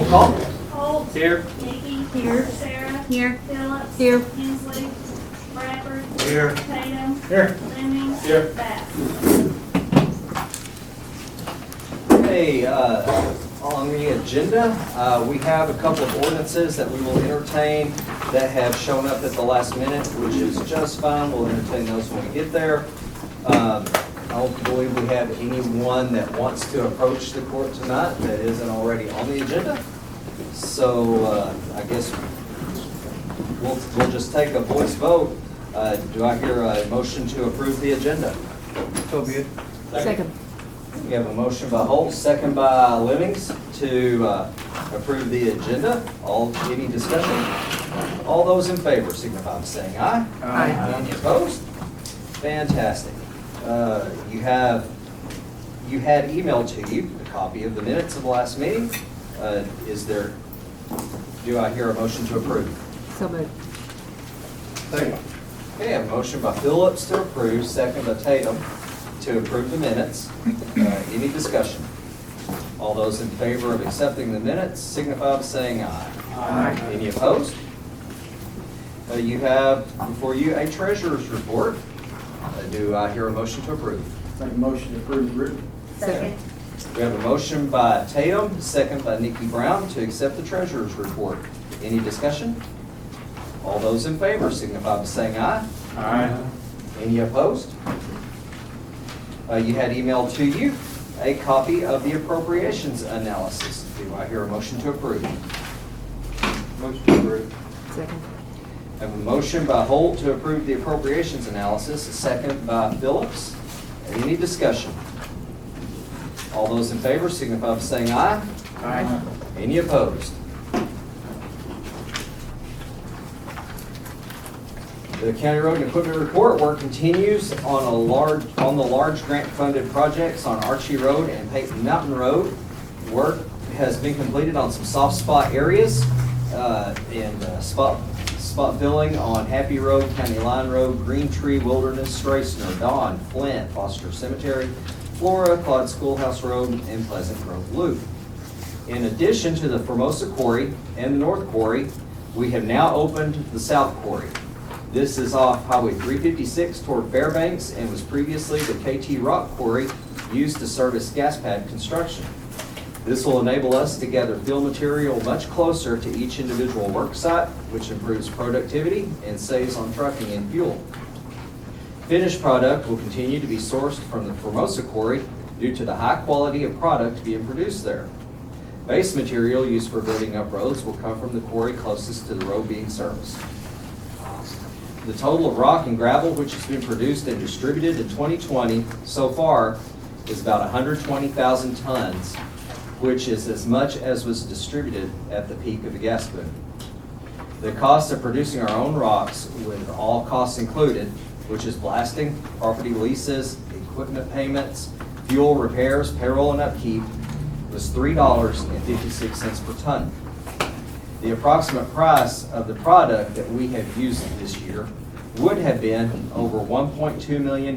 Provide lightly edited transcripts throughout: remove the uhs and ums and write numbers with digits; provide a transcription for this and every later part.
call. Holt. Here. Nikki. Here. Sarah. Here. Phillips. Here. Hensley. Bradford. Here. Tatum. Here. Lemings. Here. Bass. Okay, on the agenda, we have a couple of ordinances that we will entertain that have shown up at the last minute, which is just fine. We'll entertain those when we get there. I don't believe we have anyone that wants to approach the court tonight that isn't already on the agenda. So I guess we'll just take a voice vote. Do I hear a motion to approve the agenda? So be it. Second. We have a motion by Holt, second by Lemings to approve the agenda. Any discussion? All those in favor signify by saying aye. Aye. Any opposed? Fantastic. You had emailed to you a copy of the minutes of the last meeting. Do I hear a motion to approve? So moved. Second. Okay, a motion by Phillips to approve, second by Tatum to approve the minutes. Any discussion? All those in favor of accepting the minutes signify by saying aye. Aye. Any opposed? You have before you a treasurer's report. Do I hear a motion to approve? Make a motion to approve the written. Second. We have a motion by Tatum, second by Nikki Brown to accept the treasurer's report. Any discussion? All those in favor signify by saying aye. Aye. Any opposed? You had emailed to you a copy of the appropriations analysis. Do I hear a motion to approve? Motion to approve. Second. I have a motion by Holt to approve the appropriations analysis, a second by Phillips. Any discussion? All those in favor signify by saying aye. Aye. Any opposed? The County Road and Equipment Report work continues on the large grant-funded projects on Archie Road and Peyton Mountain Road. Work has been completed on some soft spot areas and spot filling on Happy Road, County Line Road, Green Tree, Wilderness, Strassner, Dawn, Flint, Foster Cemetery, Flora, Claude Schoolhouse Road, and Pleasant Grove Loop. In addition to the Formosa Quarry and the North Quarry, we have now opened the South Quarry. This is off Highway 356 toward Fairbanks and was previously the KT Rock Quarry used to service gas pad construction. This will enable us to gather fill material much closer to each individual work site, which improves productivity and saves on trucking and fuel. Finished product will continue to be sourced from the Formosa Quarry due to the high quality of product being produced there. Base material used for building up roads will come from the quarry closest to the road being serviced. The total of rock and gravel which has been produced and distributed in 2020 so far is about 120,000 tons, which is as much as was distributed at the peak of the gas boom. The cost of producing our own rocks, with all costs included, which is blasting, property leases, equipment payments, fuel repairs, payroll and upkeep, was $3.56 per ton. The approximate price of the product that we have used this year would have been over $1.2 million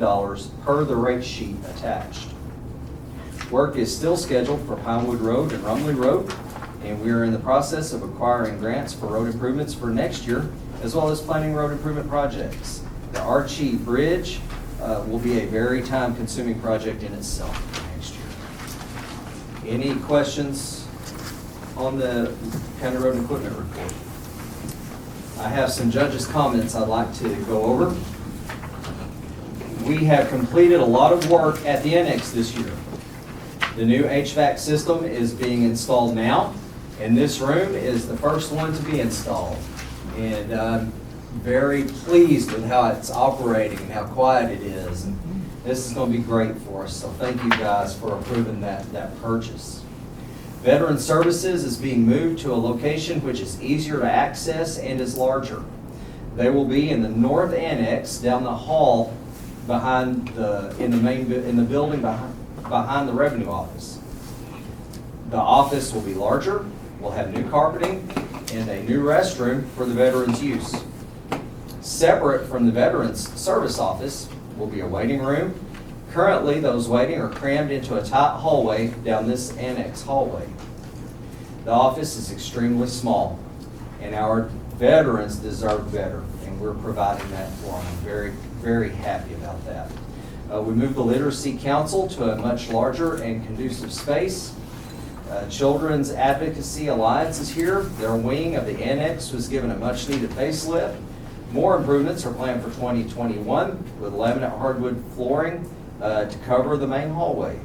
per the rate sheet attached. Work is still scheduled for Pinewood Road and Rumley Road, and we are in the process of acquiring grants for road improvements for next year, as well as planning road improvement projects. The Archie Bridge will be a very time-consuming project in itself next year. Any questions on the County Road and Equipment Report? I have some judges' comments I'd like to go over. We have completed a lot of work at the annex this year. The new HVAC system is being installed now, and this room is the first one to be installed. And I'm very pleased with how it's operating and how quiet it is. And this is going to be great for us, so thank you guys for approving that purchase. Veteran Services is being moved to a location which is easier to access and is larger. They will be in the north annex down the hall behind in the building behind the revenue office. The office will be larger, we'll have new carpeting, and a new restroom for the veterans' use. Separate from the Veterans Service Office will be a waiting room. Currently, those waiting are crammed into a tight hallway down this annex hallway. The office is extremely small, and our veterans deserve better, and we're providing that for them. I'm very, very happy about that. We moved the Literacy Council to a much larger and conducive space. Children's Advocacy Alliance is here. Their wing of the annex was given a much-needed facelift. More improvements are planned for 2021 with laminate hardwood flooring to cover the main hallway.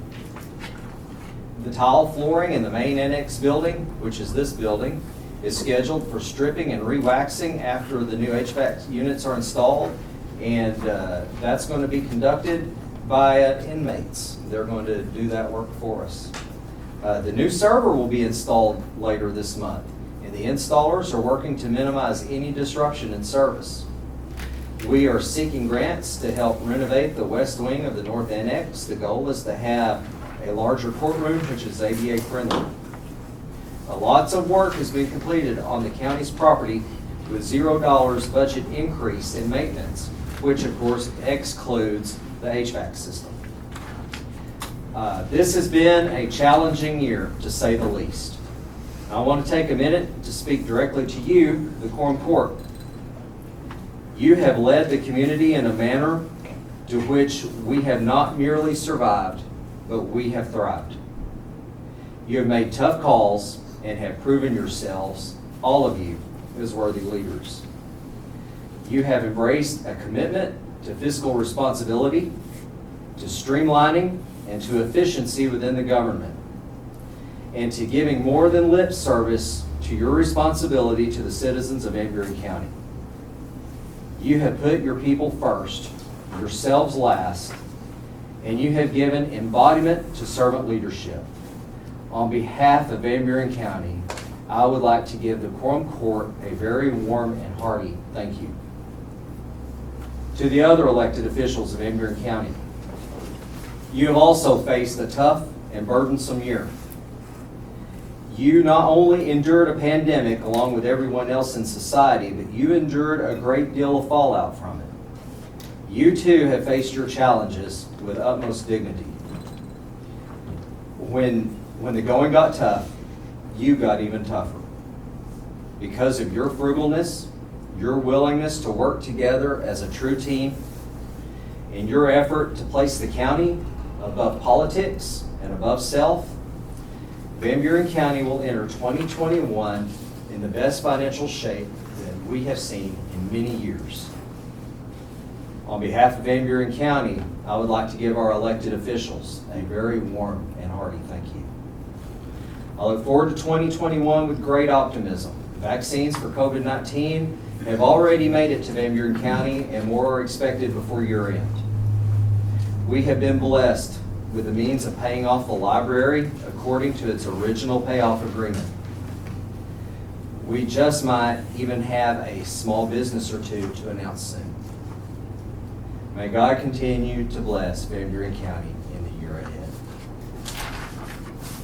The tile flooring in the main annex building, which is this building, is scheduled for stripping and re-waxing after the new HVAC units are installed, and that's going to be conducted by inmates. They're going to do that work for us. The new server will be installed later this month, and the installers are working to minimize any disruption in service. We are seeking grants to help renovate the west wing of the North Annex. The goal is to have a larger courtroom, which is ADA friendly. Lots of work has been completed on the county's property with $0 budget increase in maintenance, which of course excludes the HVAC system. This has been a challenging year, to say the least. I want to take a minute to speak directly to you, the Quorum Court. You have led the community in a manner to which we have not merely survived, but we have thrived. You have made tough calls and have proven yourselves, all of you, as worthy leaders. You have embraced a commitment to fiscal responsibility, to streamlining, and to efficiency within the government, and to giving more than lip service to your responsibility to the citizens of Buren County. You have put your people first, yourselves last, and you have given embodiment to servant leadership. On behalf of Buren County, I would like to give the Quorum Court a very warm and hearty thank you. To the other elected officials of Buren County, you have also faced a tough and burdensome year. You not only endured a pandemic along with everyone else in society, but you endured a great deal of fallout from it. You too have faced your challenges with utmost dignity. When the going got tough, you got even tougher. Because of your frugalness, your willingness to work together as a true team, and your effort to place the county above politics and above self, Buren County will enter 2021 in the best financial shape that we have seen in many years. On behalf of Buren County, I would like to give our elected officials a very warm and hearty thank you. I look forward to 2021 with great optimism. Vaccines for COVID-19 have already made it to Buren County, and more are expected before year end. We have been blessed with the means of paying off the library according to its original payoff agreement. We just might even have a small business or two to announce soon. May God continue to bless Buren County in the year ahead.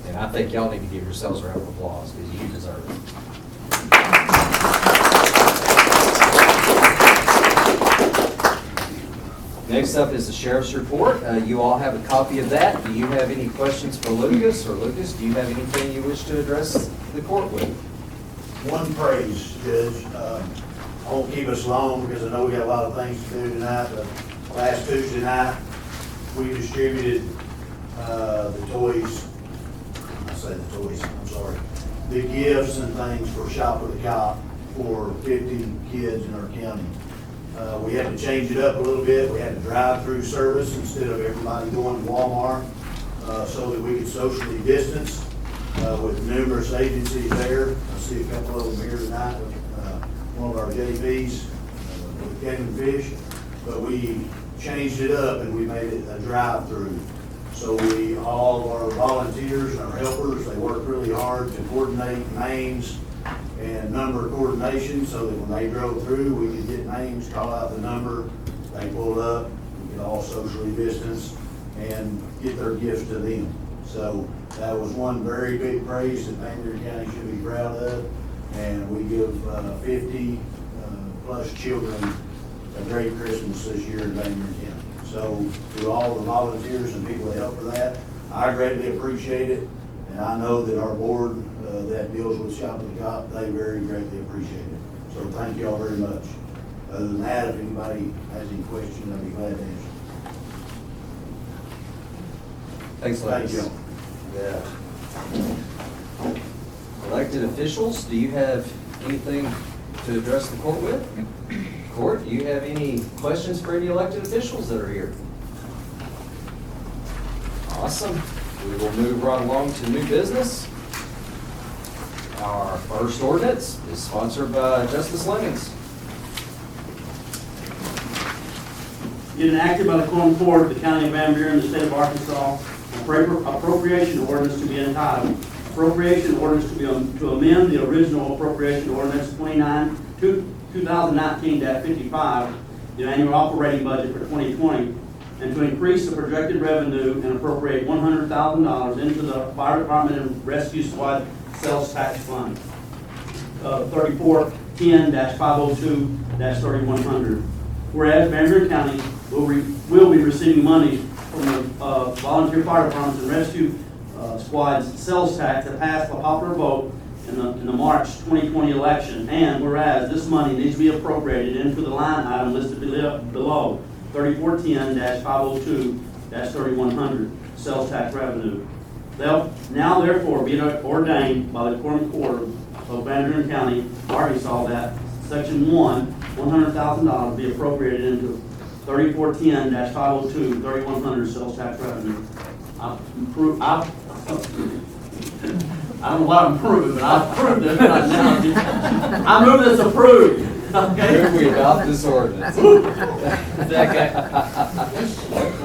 And I think y'all need to give yourselves a round of applause because you deserve it. Next up is the sheriff's report. You all have a copy of that. Do you have any questions for Lucas? Or Lucas, do you have anything you wish to address the court with? One praise, Judge. I won't keep us long because I know we got a lot of things to do tonight, but last Tuesday night, we distributed the toys, the gifts and things for Shop with a Cop for 50 kids in our county. We had to change it up a little bit. We had a drive-through service instead of everybody going to Walmart so that we could socially distance with numerous agencies there. I see a couple of them here tonight with one of our JPs with Kevin Fish, but we changed it up and we made it a drive-through. So all of our volunteers and our helpers, they worked really hard to coordinate names and number coordination so that when they drove through, we could get names, call out the number, they pulled up, we could all socially distance and get their gifts to them. So that was one very big praise that Buren County should be proud of. And we give 50 plus children a great Christmas this year in Buren County. So to all the volunteers and people that help for that, I greatly appreciate it. And I know that our board that deals with Shop of the Cop, they very greatly appreciate it. So thank you all very much. Other than that, if anybody has any questions, I'd be glad to answer. Thanks, Lex. Thank you. Yeah. Elected officials, do you have anything to address the court with? Court, do you have any questions for any elected officials that are here? Awesome. We will move right along to new business. Our first ordinance is sponsored by Justice Lemings. Be enacted by the Quorum Court of the County of Van Buren, the State of Arkansas, appropriation ordinance to be entitled, appropriation ordinance to amend the original appropriation ordinance 2019-55, the annual operating budget for 2020, and to increase the projected revenue and appropriate $100,000 into the Fire Department and Rescue Squad Sales Tax Fund, 3410-502-3100. Whereas Van Buren County will be receiving money from the volunteer fire departments and rescue squads sales tax that passed a popular vote in the March 2020 election. And whereas this money needs to be appropriated into the line item listed below, 3410-502-3100, sales tax revenue. Now therefore be it ordained by the Quorum Court of Van Buren County, Arkansas, that Section 1, $100,000 be appropriated into 3410-502-3100 sales tax revenue. I don't know what I'm proving, but I approved it right now. I move this approved. Okay. Move we adopt this ordinance.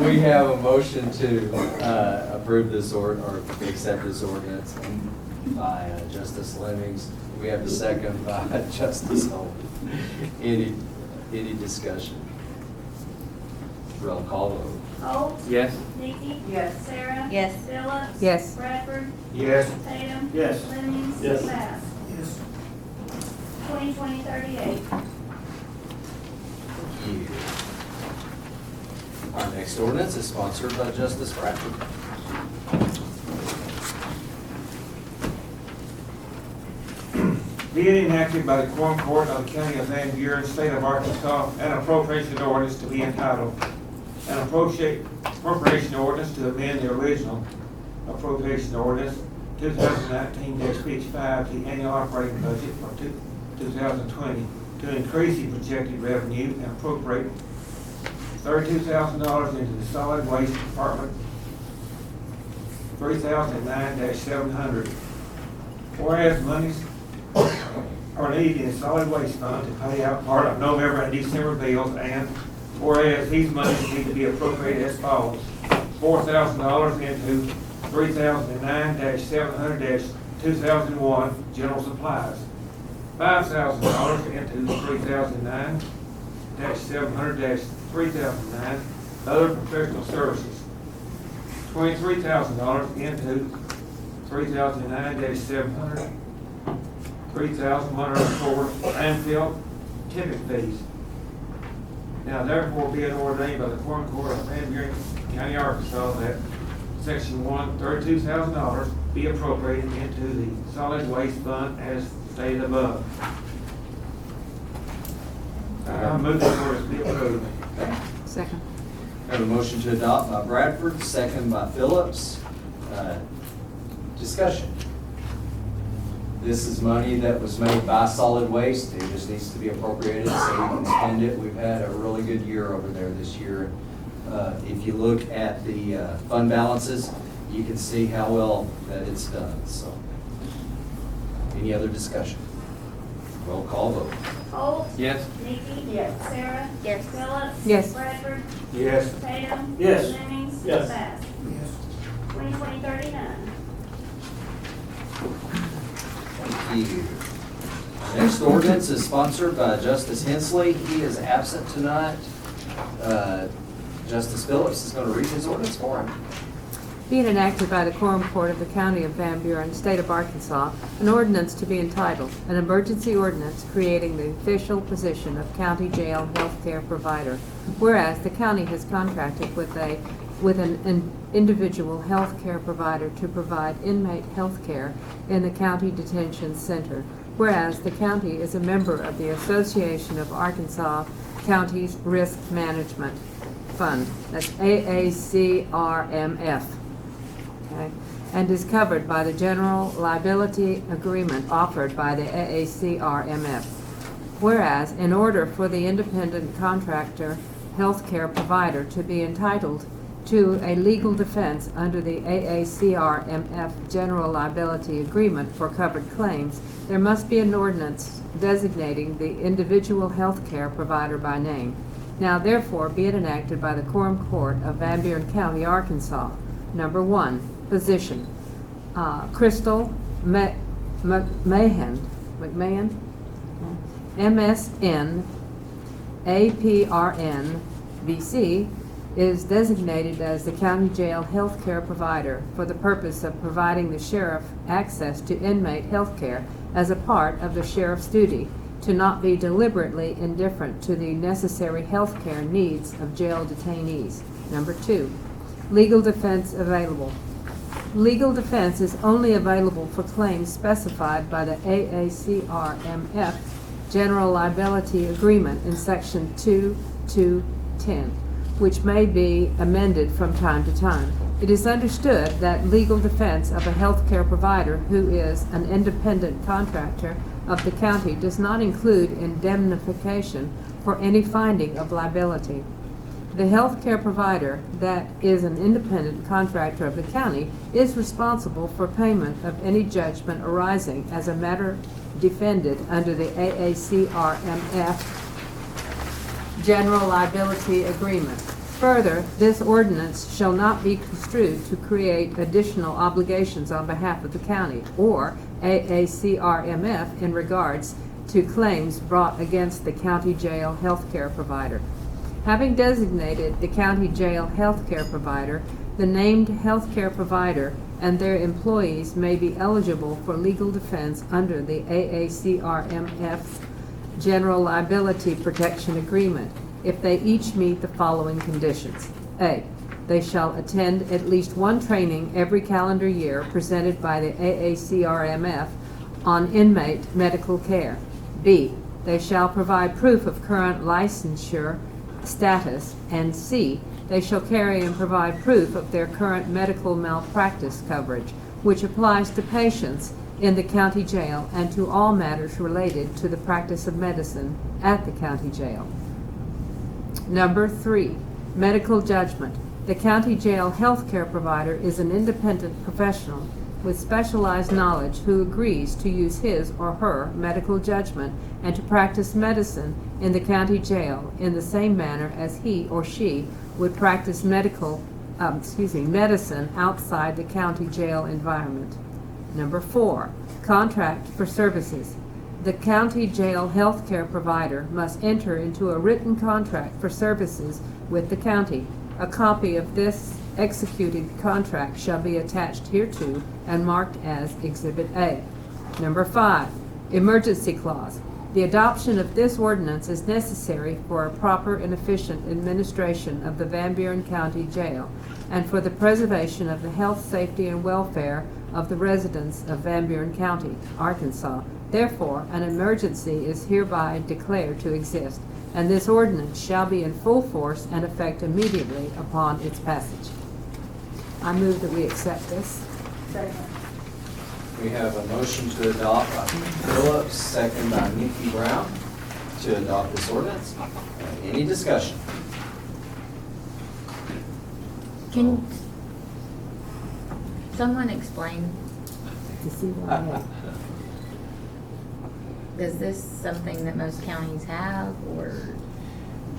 We have a motion to approve this or accept this ordinance by Justice Lemings. We have a second by Justice Holt. Any discussion? Roll call vote. Holt. Yes. Nikki. Yes. Sarah. Yes. Phillips. Yes. Bradford. Yes. Tatum. Yes. Lemings. Yes. Bass. Yes. 2020-38. Our next ordinance is sponsored by Justice Bradford. Being enacted by the Quorum Court of the County of Van Buren, State of Arkansas, an appropriation ordinance to be entitled, an appropriation ordinance to amend the original appropriation ordinance 2019-55, the annual operating budget for 2020, to increase the projected revenue and appropriate $32,000 into the solid waste department, 3009-700. Whereas monies are needed in solid waste fund to pay out part of November and December bills, and whereas these monies need to be appropriated as follows: $4,000 into 3009-700-2001 general supplies, $5,000 into 3009-700-3009 other professional services, $23,000 into 3009-700 $3,104 landfill tippet fees. Now therefore be it ordained by the Quorum Court of Van Buren County, Arkansas, that Section 1, $32,000 be appropriated into the solid waste fund as stated above. I move the ordinance be approved. Second. Have a motion to adopt by Bradford, second by Phillips. Discussion. This is money that was made by solid waste. It just needs to be appropriated so we can spend it. We've had a really good year over there this year. If you look at the fund balances, you can see how well that it's done. So, any other discussion? Roll call vote. Holt. Yes. Nikki. Yes. Sarah. Yes. Phillips. Yes. Bradford. Yes. Tatum. Yes. Lemings. Yes. Bass. Yes. 2020-39. Thank you. Next ordinance is sponsored by Justice Hensley. He is absent tonight. Justice Phillips is going to read his ordinance for him. Being enacted by the Quorum Court of the County of Van Buren, State of Arkansas, an ordinance to be entitled, an emergency ordinance creating the official position of county jail healthcare provider. Whereas the county has contracted with a with an individual health care provider to provide inmate health care in the county detention center, whereas the county is a member of the Association of Arkansas Counties Risk Management Fund, that's AACRMF, okay, and is covered by the general liability agreement offered by the AACRMF. Whereas, in order for the independent contractor healthcare provider to be entitled to a legal defense under the AACRMF general liability agreement for covered claims, there must be an ordinance designating the individual healthcare provider by name. Now therefore be it enacted by the Quorum Court of Van Buren County, Arkansas. Number 1, position. Crystal McMahon, MSN, APRN, BC, is designated as the county jail health care provider for the purpose of providing the sheriff access to inmate health care as a part of the sheriff's duty to not be deliberately indifferent to the necessary health care needs of jail detainees. Number 2, legal defense available. Legal defense is only available for claims specified by the AACRMF General Liability Agreement in Section 2.2.10, which may be amended from time to time. It is understood that legal defense of a healthcare provider who is an independent contractor of the county does not include indemnification for any finding of liability. The healthcare provider that is an independent contractor of the county is responsible for payment of any judgment arising as a matter defended under the AACRMF General Liability Agreement. Further, this ordinance shall not be construed to create additional obligations on behalf of the county or AACRMF in regards to claims brought against the county jail healthcare provider. Having designated the county jail healthcare provider, the named healthcare provider and their employees may be eligible for legal defense under the AACRMF General Liability Protection Agreement if they each meet the following conditions. A, they shall attend at least one training every calendar year presented by the AACRMF on inmate medical care. B, they shall provide proof of current licensure status. And C, they shall carry and provide proof of their current medical malpractice coverage, which applies to patients in the county jail and to all matters related to the practice of medicine at the county jail. Number 3, medical judgment. The county jail healthcare provider is an independent professional with specialized knowledge who agrees to use his or her medical judgment and to practice medicine in the county jail in the same manner as he or she would practice medicine outside the county jail environment. Number 4, contract for services. The county jail healthcare provider must enter into a written contract for services with the county. A copy of this executed contract shall be attached hereto and marked as Exhibit A. Number 5, emergency clause. The adoption of this ordinance is necessary for a proper and efficient administration of the Van Buren County Jail and for the preservation of the health, safety, and welfare of the residents of Van Buren County, Arkansas. Therefore, an emergency is hereby declared to exist, and this ordinance shall be in full force and effect immediately upon its passage. I move that we accept this. Second. We have a motion to adopt by Phillips, second by Nikki Brown, to adopt this ordinance. Any discussion? Can someone explain, To see what I have. is this something that most counties have, or?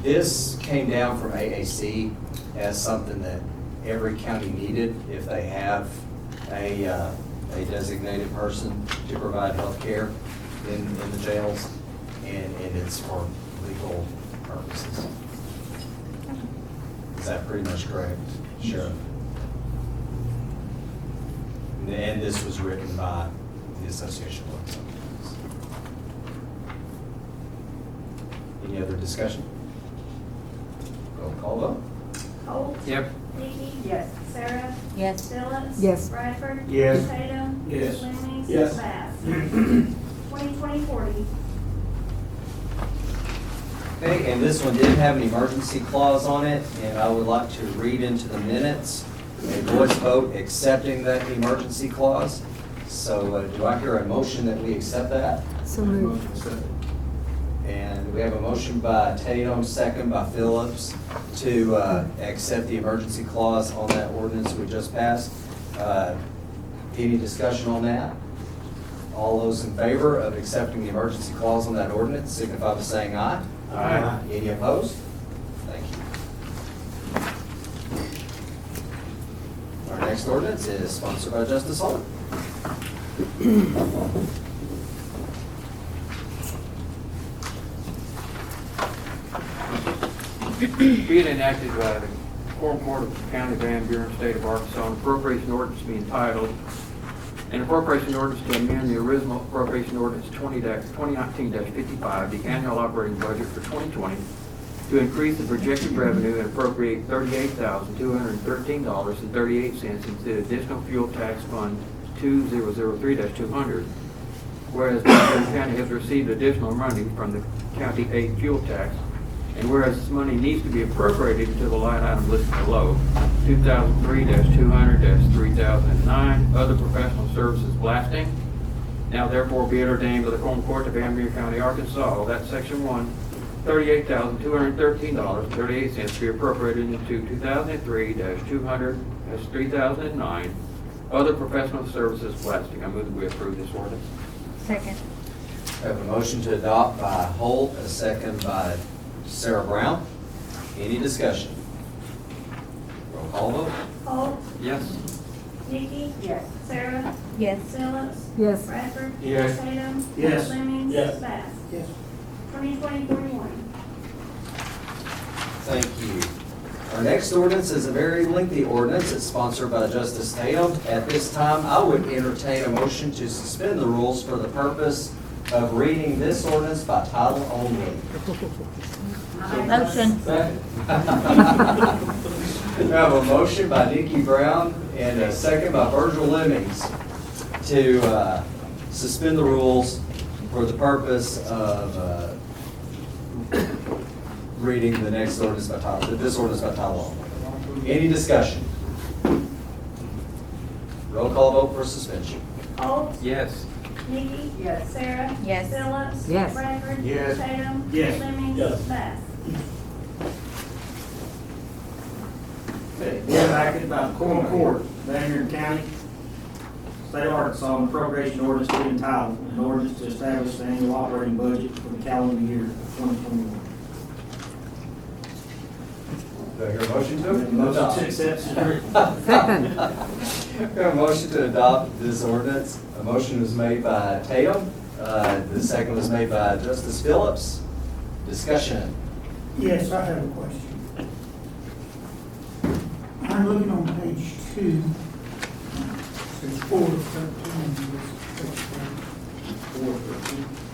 This came down from AAC as something that every county needed if they have a designated person to provide health care in the jails, and it's for legal purposes. Is that pretty much correct, Sheriff? And this was written by the Association of Arkansas Counties. Any other discussion? Roll call vote. Holt. Yep. Nikki? Yes. Sarah? Yes. Phillips? Yes. Bradford? Yes. Tatum? Yes. Lemings? Yes. Bass? 2020-40. Okay, and this one did have an emergency clause on it, and I would like to read into the minutes a voice vote accepting that emergency clause. So do I hear a motion that we accept that? So moved. And we have a motion by Tatum, second by Phillips, to accept the emergency clause on that ordinance we just passed. Any discussion on that? All those in favor of accepting the emergency clause on that ordinance signify by saying aye. Aye. Any opposed? Thank you. Our next ordinance is sponsored by Justice Holt. Be it enacted by the Quorum Court of the County of Van Buren, State of Arkansas, an appropriation ordinance being entitled, an appropriation ordinance to amend the original appropriation ordinance 2019-55, the annual operating budget for 2020, to increase the projected revenue and appropriate $38,213.38 into the additional fuel tax fund 2003-200. Whereas Buren County has received additional money from the county aid fuel tax, and whereas this money needs to be appropriated into the line item listed below, 2003-200-3009, other professional services blasting. Now therefore be it ordained by the Quorum Court of Van Buren County, Arkansas, that Section 1, $38,213.38 be appropriated into 2003-200-3009, other professional services blasting. I move that we approve this ordinance. Second. We have a motion to adopt by Holt, a second by Sarah Brown. Any discussion? Roll call vote. Holt? Yes. Nikki? Yes. Sarah? Yes. Phillips? Yes. Bradford? Yes. Tatum? Yes. Lemings? Yes. Bass? Yes. 2020-41. Thank you. Our next ordinance is a very lengthy ordinance. It's sponsored by Justice Tatum. At this time, I would entertain a motion to suspend the rules for the purpose of reading this ordinance by title only. Motion. Second. We have a motion by Nikki Brown and a second by Virgil Lemings to suspend the rules for the purpose of reading the next ordinance by title, this ordinance by title only. Any discussion? Roll call vote for suspension. Holt? Yes. Nikki? Yes. Sarah? Yes. Phillips? Yes. Bradford? Yes. Tatum? Yes. Lemings? Yes. Bass? Okay, be enacted by the Quorum Court, Van Buren County, State of Arkansas, an appropriation ordinance to be entitled, an ordinance to establish the annual operating budget for the calendar year of 2021. Do I hear a motion to Motion to accept is written. Second. We have a motion to adopt this ordinance. A motion was made by Tatum. The second was made by Justice Phillips. Discussion. Yes, I have a question. I'm looking on page 2. It says 4 of 13.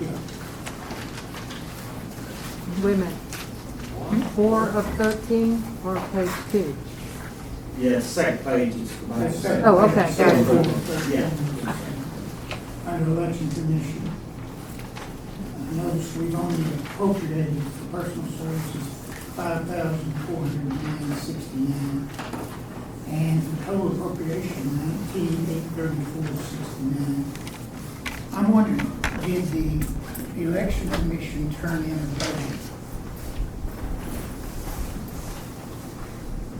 Yeah. Wait a minute. 4 of 13 or page 2? Yeah, second page is. Oh, okay, got it. Yeah. Under election commission. I notice we've only appropriated for personal services $5,469, and for total appropriation $19,834.69. I'm wondering, did the election commission turn in a budget?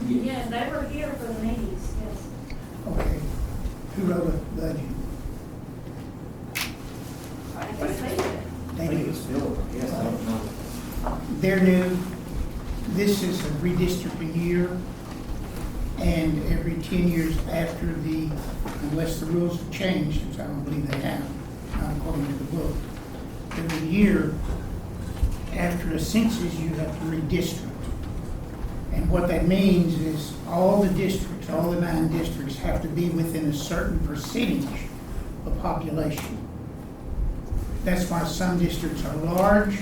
Yeah, they were here for the meetings, yes. Okay, who wrote a budget? I guess they did. I think it's Philip, yes, I don't know. They're new. This is a redistricting year, and every 10 years after unless the rules have changed, which I don't believe they have, not according to the book, every year after a census, you have to redistrict. And what that means is all the districts, all the 9 districts have to be within a certain percentage of population. That's why some districts are large,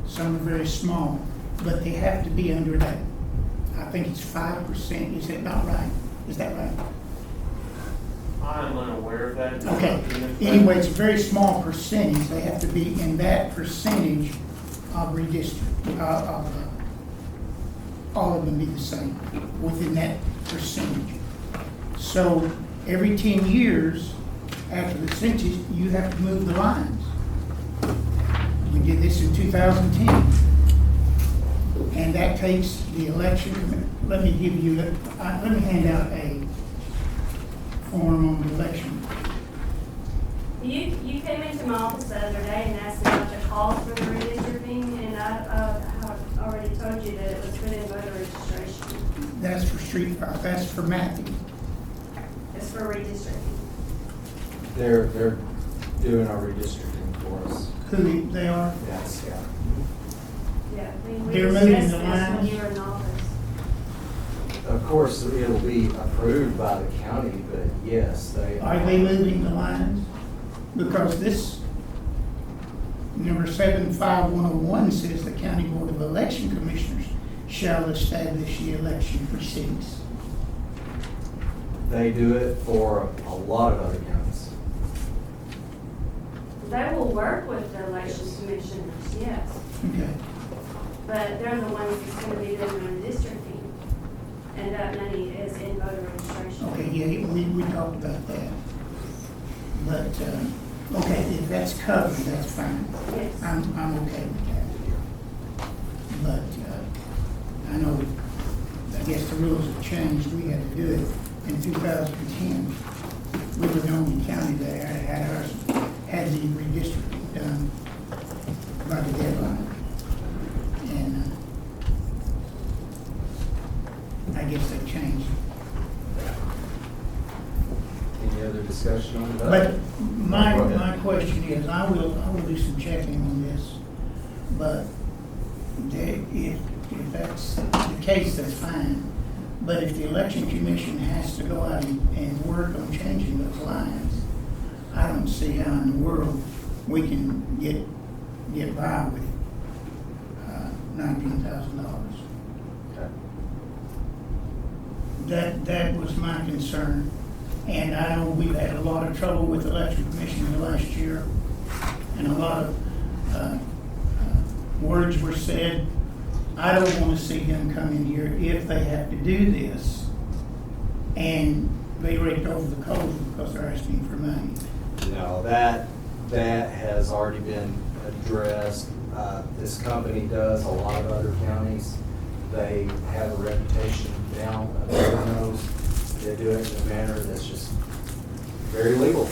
some are very small, but they have to be under that I think it's 5%, is that not right? Is that right? I'm unaware of that. Okay, anyway, it's a very small percentage, they have to be in that percentage of redistrict, all of them be the same, within that percentage. So, every 10 years, after the census, you have to move the lines. We did this in 2010. And that takes the election, let me give you, let me hand out a form on the election. You came into my office the other day and asked me about the cost for the redistricting, and I already told you that it was put in voter registration. That's for that's for Matthew. It's for redistricting. They're doing our redistricting for us. Who they are? Yes, yeah. Yeah, we They're moving discussed the this when lines? you were in office. Of course, it'll be approved by the county, but yes, they. Are they moving the lines? Because this, number 75101 says the County Board of Election Commissioners shall establish the election precincts. They do it for a lot of other counties. They will work with the election commissioners, yes, Okay. but they're the ones that's gonna be doing the redistricting. And that money is in voter registration. Okay, yeah, we talked about that. But, okay, if that's covered, that's fine. Yes. I'm okay with that. But, I know, I guess the rules have changed. We had to do it in 2010. We were the only county that had the redistricting done by the deadline. And, I guess they changed. Any other discussion on that? But my question is, I will do some checking on this, but if that's the case, that's fine. But if the election commission has to go out and work on changing those lines, I don't see how in the world we can get by with $19,000. Okay. That was my concern. And I know we've had a lot of trouble with the election commission in the last year. And a lot of words were said. I don't want to see them come in here if they have to do this and be raked over the coals because they're asking for money. No, that has already been addressed. This company does a lot of other counties. They have a reputation now of everyone knows. They do it in a manner that's just very legal.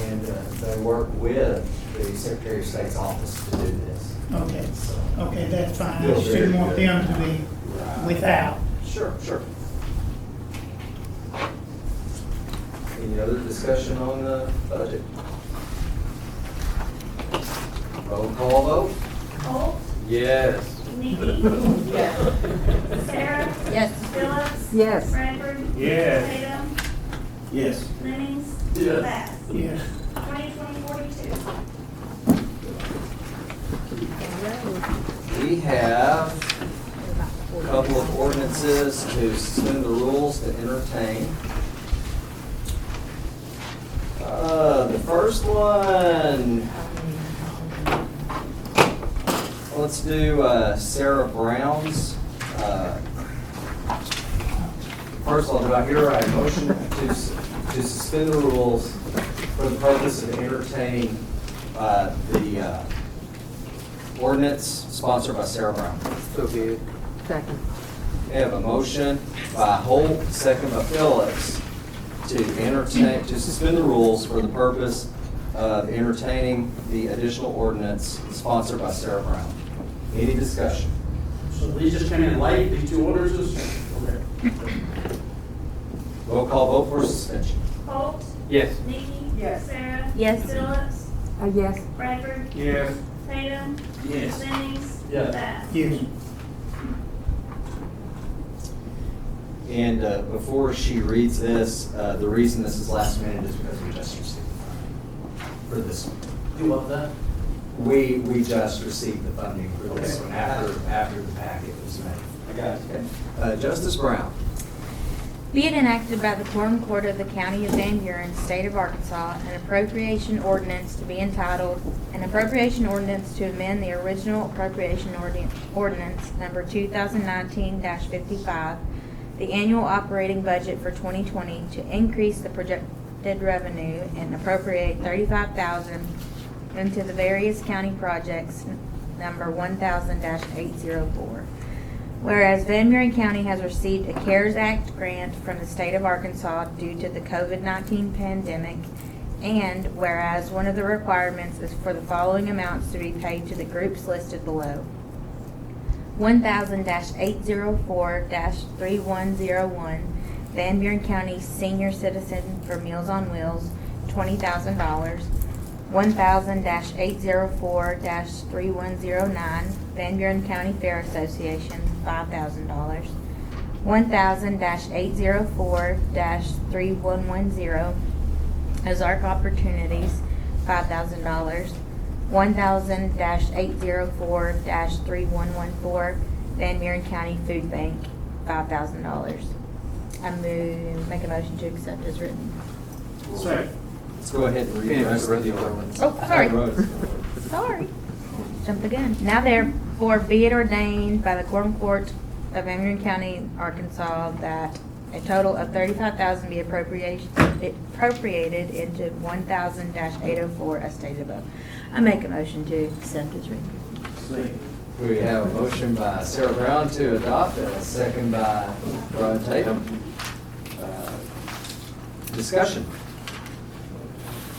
And they work with the Secretary of State's office to do this. Okay, So, okay, that's fine. I Feel just very didn't want good. them to be without. Sure. Any other discussion on the budget? Roll call vote? Holt, Yes. Nikki, Sarah, Yes. Phillips. Yes. Bradford. Yes. Tatum, Yes. Lemings. Yes. Bass. Yes. 2020-42. We have a couple of ordinances to suspend the rules to entertain. The first one, let's do Sarah Brown's. First of all, do I hear a motion to suspend the rules for the purpose of entertaining the ordinance sponsored by Sarah Brown? So be it. Second. We have a motion by Holt, second by Phillips, to suspend the rules for the purpose of entertaining the additional ordinance sponsored by Sarah Brown. Any discussion? So these just came in late, these two ordinances? Okay. Roll call vote for suspension. Holt, Yes. Nikki. Yes. Sarah. Yes. Phillips. Yes. Bradford. Yes. Tatum. Yes. Lemings. Yes. Bass. Yes. And before she reads this, the reason this is last minute is because we just received the funding for this one. You want that? We just received the funding for this one after the packet was made. I got it. Justice Brown. Be it enacted by the Quorum Court of the County of Van Buren, State of Arkansas, an appropriation ordinance to be entitled, an appropriation ordinance to amend the original appropriation ordinance number 2019-55, the annual operating budget for 2020 to increase the projected revenue and appropriate $35,000 into the various county projects number 1000-804. Whereas Van Buren County has received a CARES Act grant from the state of Arkansas due to the COVID-19 pandemic, and whereas one of the requirements is for the following amounts to be paid to the groups listed below. 1000-804-3101, Van Buren County Senior Citizen for Meals on Wheels, $20,000. 1000-804-3109, Van Buren County Fair Association, $5,000. 1000-804-3110, Ozark Opportunities, $5,000. 1000-804-3114, Van Buren County Food Bank, $5,000. Make a motion to accept as written. Second. Let's go ahead and read the rest of the ordinance. Oh, sorry. Sorry. Jumped the gun. Now therefore be it ordained by the Quorum Court of Van Buren County, Arkansas, that a total of $35,000 be appropriated into 1000-804 as stated above. I make a motion to accept as written. Second. We have a motion by Sarah Brown to adopt, and a second by Ron Tatum. Discussion.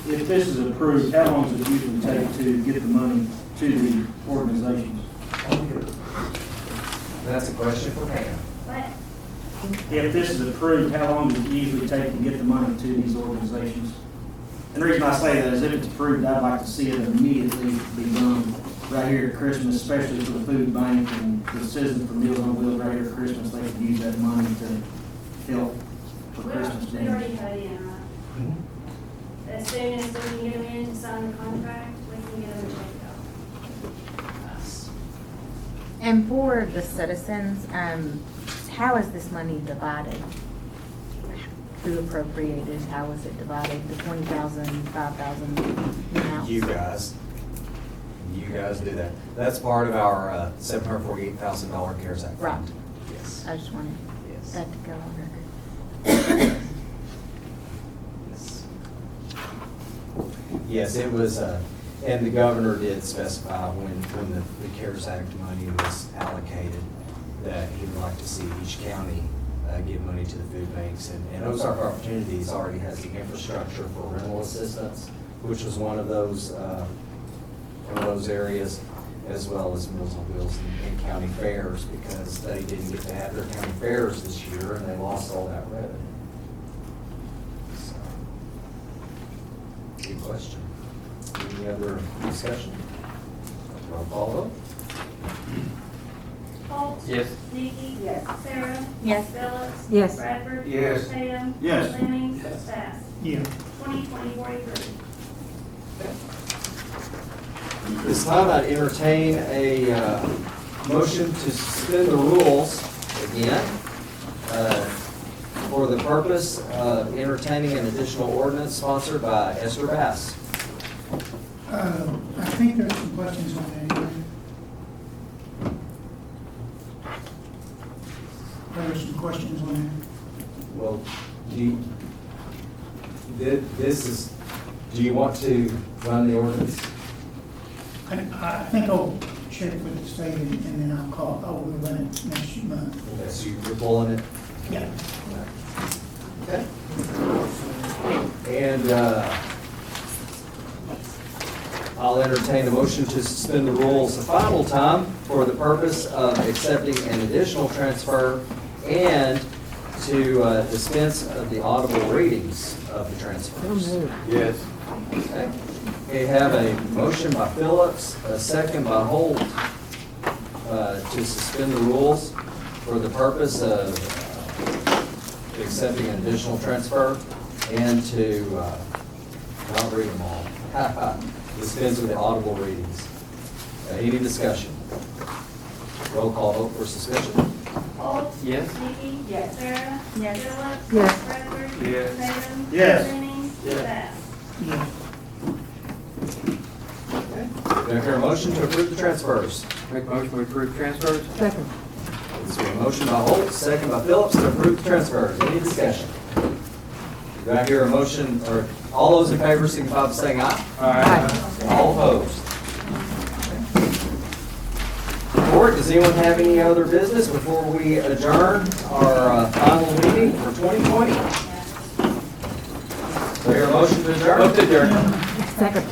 If this is approved, how long does it usually take to get the money to the organizations? That's a question for Pam. What? If this is approved, how long does it usually take to get the money to these organizations? And the reason I say that is if it's approved, I'd like to see it immediately be done right here at Christmas, especially for the food bank and the Citizens for Meals on Wheels right here at Christmas. They could use that money to help for Christmas We already damage. had it in, right? As soon as we can get them in to sign the contract, we can get them checked out. And for the citizens, how is this money divided? Who appropriated, how is it divided, the 20,000, 5,000 amounts? You guys do that. That's part of our $748,000 CARES Act fund. Right. Yes. I just wanted Yes. that to go on record. Yes, it was, and the governor did specify when the CARES Act money was allocated that he would like to see each county give money to the food banks. And Ozark Opportunities already has the infrastructure for rental assistance, which was one of those areas, as well as Meals on Wheels and county fairs, because they didn't get to have their county fairs this year and they lost all that revenue. So, good question. Any other discussion? Roll call vote. Holt? Yes. Nikki? Yes. Sarah? Yes. Phillips? Yes. Bradford? Yes. Tatum? Yes. Lemings? Bass? Yeah. 2020-43. This time I'd entertain a motion to suspend the rules again for the purpose of entertaining an additional ordinance sponsored by Esther Bass. I think there's some questions on that. There are some questions on that. Well, do you want to run the ordinance? I think I'll check with the state and then I'll we'll run it next month. Okay, so you're pulling it? Yeah. Okay. And I'll entertain a motion to suspend the rules a final time for the purpose of accepting an additional transfer and to dispense of the audible readings of the transfers. Yes. Okay. We have a motion by Phillips, a second by Holt, to suspend the rules for the purpose of accepting an additional transfer and to, not read them all, dispense with the audible readings. Any discussion? Roll call vote for suspension. Holt. Yes. Vicky. Yes. Sarah. Yes. Philip. Yes. Bradford. Yes. Tatum. Yes. Lemings. Yes. Bass. Yes. Do I hear a motion to approve the transfers? Make motion to approve transfers? Second. It's been a motion by Holt, second by Phillips to approve the transfers. Any discussion? Do I hear a motion, or all those in favor signify by saying aye? Aye. All opposed? Court, does anyone have any other business before we adjourn our final meeting for 2020? Do I hear a motion to adjourn? Second.